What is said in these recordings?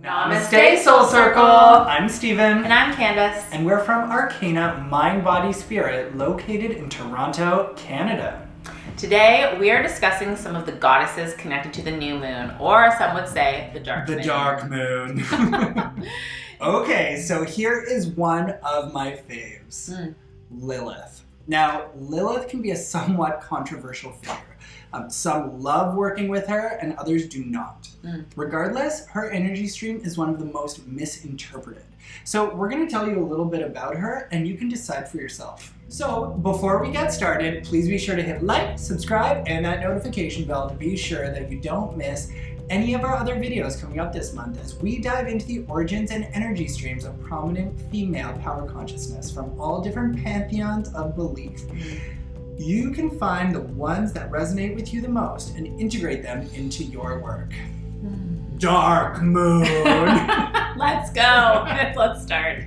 Namaste, Soul Circle! I'm Steven. And I'm Candice. And we're from Arcana, Mind, Body, Spirit, located in Toronto, Canada. Today, we are discussing some of the goddesses connected to the new moon, or some would say, the dark moon. The dark moon. Okay, so here is one of my faves. Lilith. Now, Lilith can be a somewhat controversial figure. Some love working with her and others do not. Regardless, her energy stream is one of the most misinterpreted. So we're going to tell you a little bit about her and you can decide for yourself. So before we get started, please be sure to hit like, subscribe, and that notification bell to be sure that you don't miss any of our other videos coming up this month as we dive into the origins and energy streams of prominent female power consciousness from all different pantheons of belief. You can find the ones that resonate with you the most and integrate them into your work. Dark moon! Let's go! Let's start.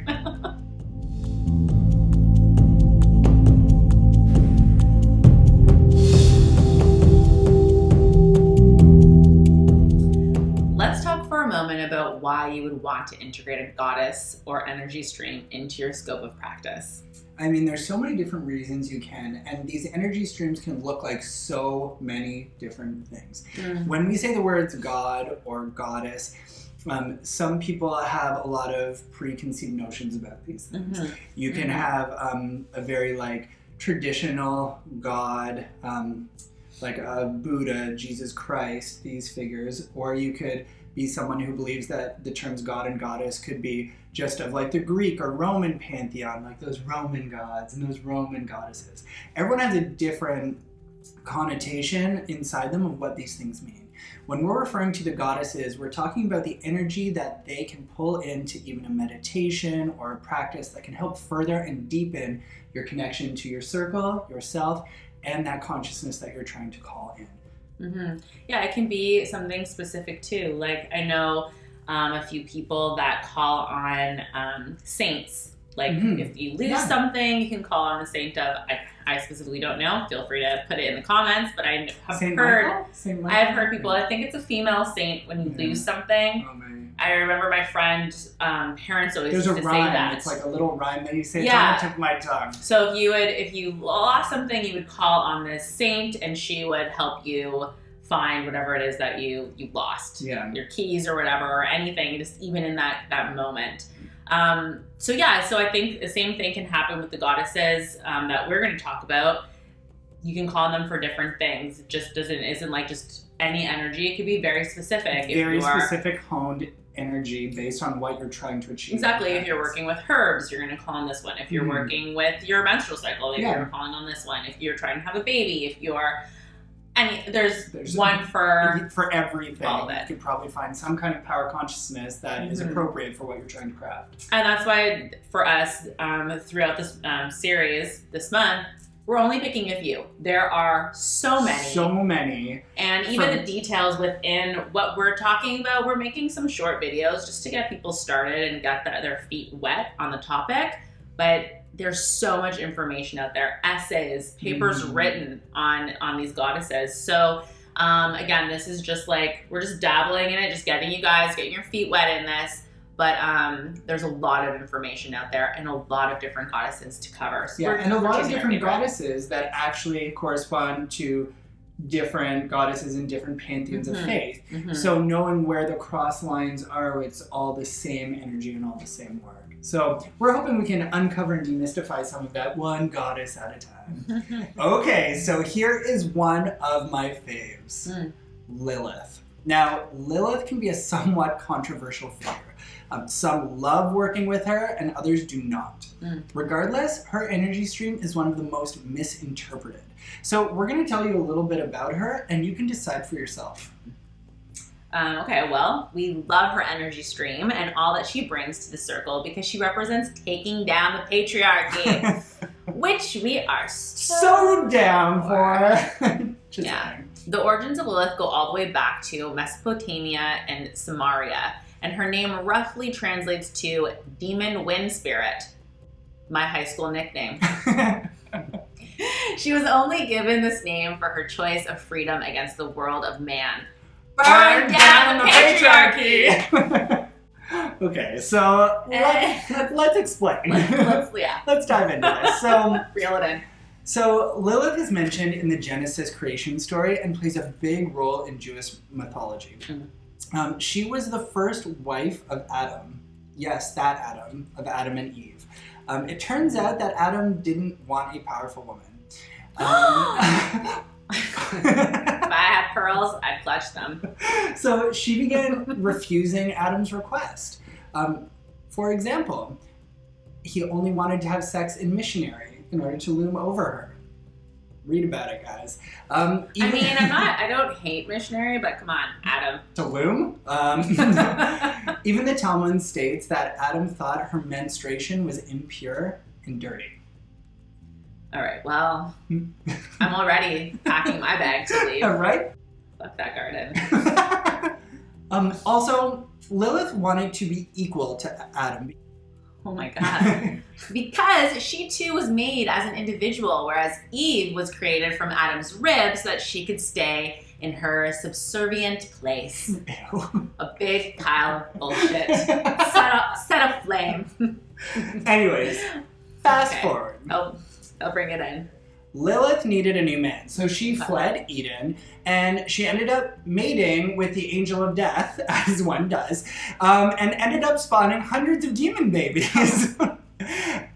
Let's talk for a moment about why you would want to integrate a goddess or energy stream into your scope of practice. I mean, there's so many different reasons you can, and these energy streams can look like so many different things. When we say the words god or goddess, some people have a lot of preconceived notions about these things. You can have a very traditional god, like a Buddha, Jesus Christ, these figures, or you could be someone who believes that the terms god and goddess could be just of the Greek or Roman pantheon, like those Roman gods and those Roman goddesses. Everyone has a different connotation inside them of what these things mean. When we're referring to the goddesses, we're talking about the energy that they can pull into even a meditation or a practice that can help further and deepen your connection to your circle, yourself, and that consciousness that you're trying to call in. Yeah, it can be something specific too. Like I know a few people that call on saints. If you lose something, you can call on the saint of, I specifically don't know, feel free to put it in the comments, but I have heard people, I think it's a female saint when you lose something. Oh, man. I remember my friend's parents always used to say that. It's like a little rhyme that you say. It's on the tip of my tongue. So if you lost something, you would call on this saint and she would help you find whatever it is that you lost. Your keys or whatever, or anything, just even in that moment. So I think the same thing can happen with the goddesses that we're going to talk about. You can call them for different things. It just isn't like just any energy. It could be very specific. Specific honed energy based on what you're trying to achieve. Exactly. If you're working with herbs, you're going to call on this one. If you're working with your menstrual cycle, you're calling on this one. If you're trying to have a baby, if you're there's one for everything. All of it. You could probably find some kind of power consciousness that is appropriate for what you're trying to craft. And that's why for us, throughout this series this month, we're only picking a few. There are so many. So many. And even the details within what we're talking about, we're making some short videos just to get people started and get their feet wet on the topic. But there's so much information out there, essays, papers written on these goddesses. So again, this is just we're just dabbling in it, just getting your feet wet in this. But there's a lot of information out there and a lot of different goddesses to cover. So and a lot of different goddesses that actually correspond to different goddesses in different pantheons of faith. So knowing where the cross lines are, it's all the same energy and all the same work. So we're hoping we can uncover and demystify some of that one goddess at a time. Okay, so here is one of my faves. Lilith. Now, Lilith can be a somewhat controversial figure. Some love working with her and others do not. Regardless, her energy stream is one of the most misinterpreted. So we're going to tell you a little bit about her and you can decide for yourself. Okay, well, we love her energy stream and all that she brings to the circle because she represents taking down the patriarchy, which we are so down for. Just saying. The origins of Lilith go all the way back to Mesopotamia and Samaria, and her name roughly translates to demon wind spirit, my high school nickname. She was only given this name for her choice of freedom against the world of man. Burn down the patriarchy! Okay, so let's explain. Let's dive into this. So, reel it in. So Lilith is mentioned in the Genesis creation story and plays a big role in Jewish mythology. She was the first wife of Adam. Yes, that Adam, of Adam and Eve. It turns out that Adam didn't want a powerful woman. If I had pearls, I'd clutch them. So she began refusing Adam's request. For example, he only wanted to have sex in missionary in order to loom over her. Read about it, guys. I don't hate missionary, but come on, Adam. To loom? Even the Talmud states that Adam thought her menstruation was impure and dirty. All right, well, I'm already packing my bag to leave. All right. Fuck that garden. Also, Lilith wanted to be equal to Adam. Oh my God. Because she too was made as an individual, whereas Eve was created from Adam's rib so that she could stay in her subservient place. Ew. A big pile of bullshit. set a flame. Anyways, fast forward. I'll bring it in. Lilith needed a new man, so she fled Eden, and she ended up mating with the angel of death, as one does, and ended up spawning hundreds of demon babies.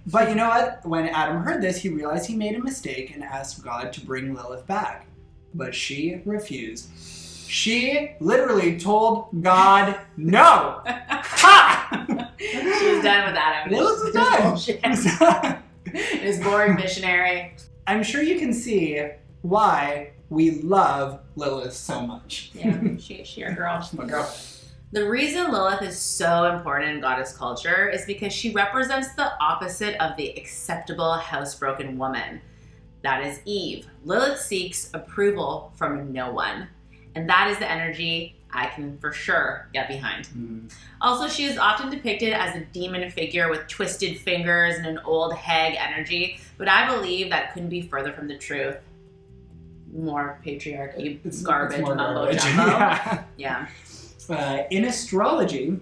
But you know what? When Adam heard this, he realized he made a mistake and asked God to bring Lilith back. But she refused. She literally told God no. Ha! She was done with Adam. Lilith was done. It was boring missionary. I'm sure you can see why we love Lilith so much. Yeah, she our girl. She's my girl. The reason Lilith is so important in goddess culture is because she represents the opposite of the acceptable housebroken woman. That is Eve. Lilith seeks approval from no one. And that is the energy I can for sure get behind. Also, she is often depicted as a demon figure with twisted fingers and an old hag energy, but I believe that couldn't be further from the truth. More patriarchy, garbage, mumbo jumbo. Yeah. In astrology,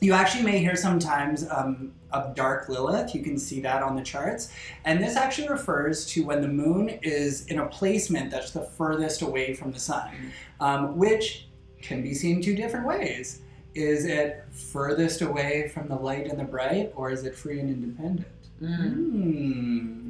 you actually may hear sometimes of dark Lilith. You can see that on the charts. And this actually refers to when the moon is in a placement that's the furthest away from the sun, which can be seen two different ways. Is it furthest away from the light and the bright, or is it free and independent?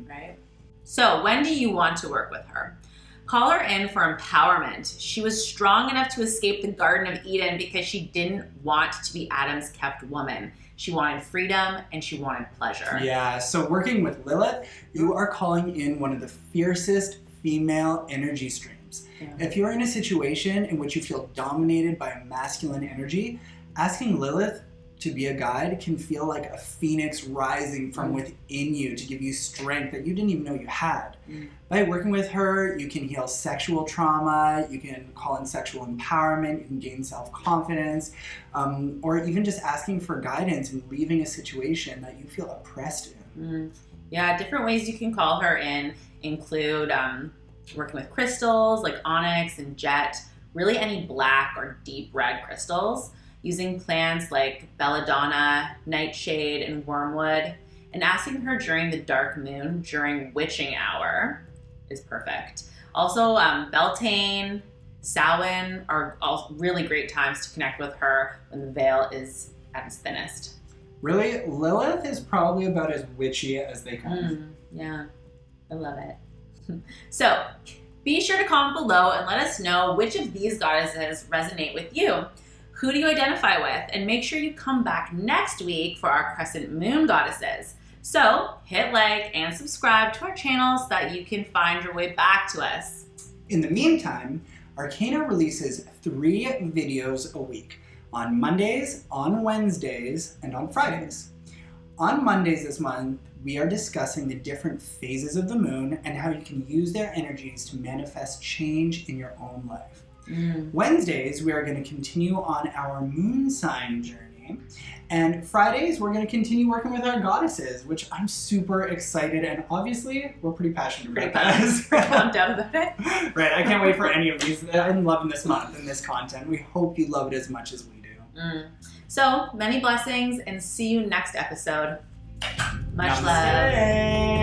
Right. So when do you want to work with her? Call her in for empowerment. She was strong enough to escape the Garden of Eden because she didn't want to be Adam's kept woman. She wanted freedom and she wanted pleasure. Yeah, so working with Lilith, you are calling in one of the fiercest female energy streams. Yeah. If you're in a situation in which you feel dominated by a masculine energy, asking Lilith to be a guide can feel like a phoenix rising from within you to give you strength that you didn't even know you had. By working with her, you can heal sexual trauma, you can call in sexual empowerment, you can gain self-confidence, or even just asking for guidance and leaving a situation that you feel oppressed in. Yeah, different ways you can call her in include working with crystals like onyx and jet, really any black or deep red crystals, using plants like belladonna, nightshade, and wormwood, and asking her during the dark moon during witching hour is perfect. Also, Beltane, Samhain are all really great times to connect with her when the veil is at its thinnest. Really, Lilith is probably about as witchy as they come. Yeah, I love it. So, be sure to comment below and let us know which of these goddesses resonate with you. Who do you identify with? And make sure you come back next week for our Crescent Moon goddesses. So, hit like and subscribe to our channel so that you can find your way back to us. In the meantime, Arcana releases 3 videos a week, on Mondays, on Wednesdays, and on Fridays. On Mondays this month, we are discussing the different phases of the moon and how you can use their energies to manifest change in your own life. Wednesdays, we are going to continue on our moon sign journey. And Fridays, we're going to continue working with our goddesses, which I'm super excited, and obviously, we're pretty passionate about this. Pumped up about it. Right, I can't wait for any of these. I'm loving this month and this content. We hope you love it as much as we do. So, many blessings and see you next episode. Much Namaste. love.